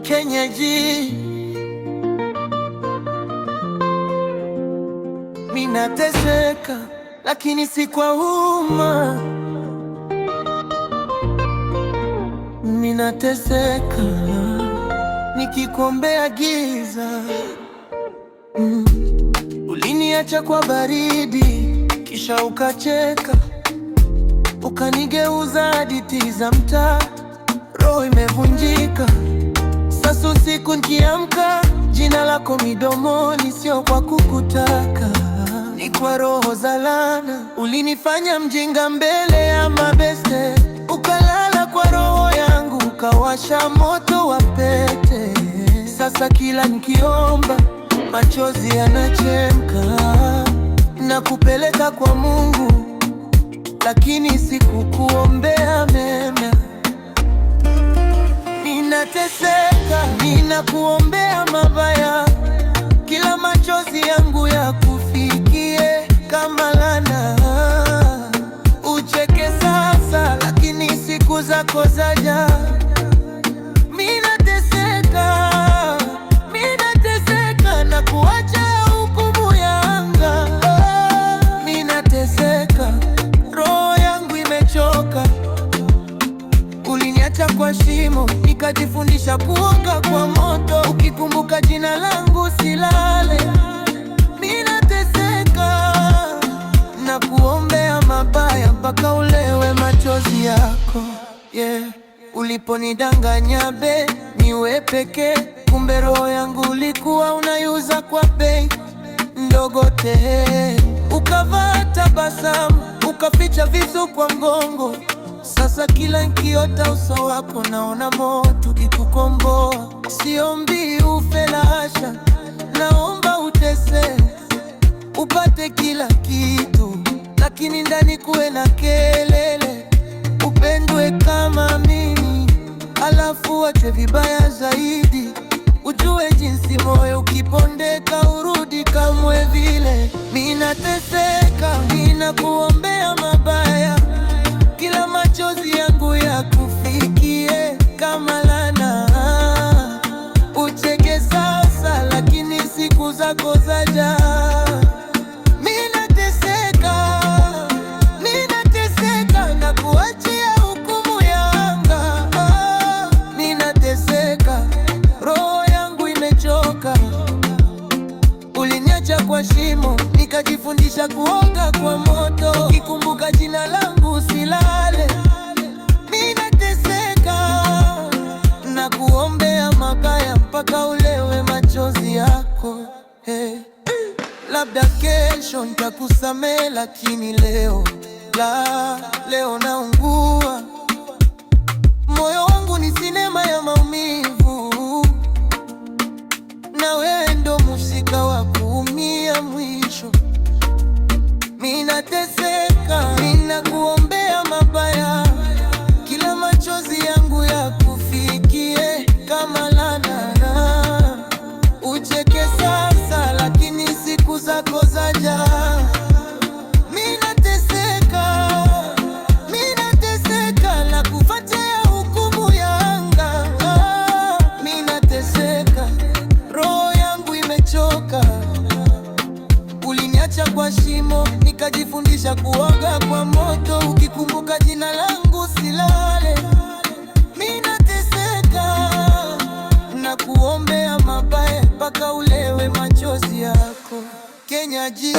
Kenyaji, minateseka lakini si kwa umma. Minateseka nikikuombea giza. Uliniacha kwa baridi, kisha ukacheka, ukanigeuza hadithi za mtaa. Roho imevunjika sasa, usiku nikiamka, jina lako midomoni, sio kwa kukutaka, ni kwa roho za laana. Ulinifanya mjinga mbele ya mabeste, ukalala kwa roho yangu, ukawasha moto wa pete. Sasa kila nikiomba, machozi yanachemka, na kupeleka kwa Mungu, lakini sikukuombea mema. Ninateseka, ninakuombea mabaya, kila machozi yangu ya kufikie kama laana. Ucheke sasa, lakini siku zako zaja. Minateseka na kuacha hukumu ya anga. Minateseka, roho yangu imechoka. Uliniacha kwa shimo, nikajifundisha kuoga kwa moto. Ukikumbuka jina langu silale. Minateseka na kuombea mabaya mpaka ulewe machozi yako, yeah. Uliponidanganya niwe peke, kumbe roho yangu ulikuwa unaiuza kwa bei ndogo te. Ukavaa tabasamu, ukaficha visu kwa mgongo. Sasa kila nikiota uso wako, naona moto ukikukomboa. Siombi ufe la hasha, naomba utese, upate kila kitu, lakini ndani kuwe na kelele. Upendwe kama mimi, alafu wache vibaya zaidi. Ujue jinsi moyo ukipondeka urudi kamwe vile. Minateseka, ninakuombea mabaya, kila machozi yangu ya kufikie kama laana. Ucheke sasa, lakini siku zako zaja. Minateseka na kuachia hukumu ya anga. Minateseka, roho yangu imechoka. Uliniacha kwa shimo, nikajifundisha kuoga kwa moto. Ukikumbuka jina langu usilale. Minateseka na kuombea mabaya mpaka ulewe machozi yako, hey. Labda kesho nitakusamehe, lakini leo naungua. Moyo wangu ni sinema ya maumivu, na wewe ndo mhusika wa kuumia mwisho. Minateseka, ninakuombea mabaya, kila machozi yangu ya kufikie kama laana. Ucheke sasa, lakini siku zako zaja. Minateseka na kufuatia hukumu ya anga. Minateseka, roho yangu imechoka. Uliniacha kwa shimo, nikajifundisha kuoga kwa moto. Ukikumbuka jina langu silale. Minateseka na kuombea mabaya mpaka ulewe machozi yako. Kenyaji.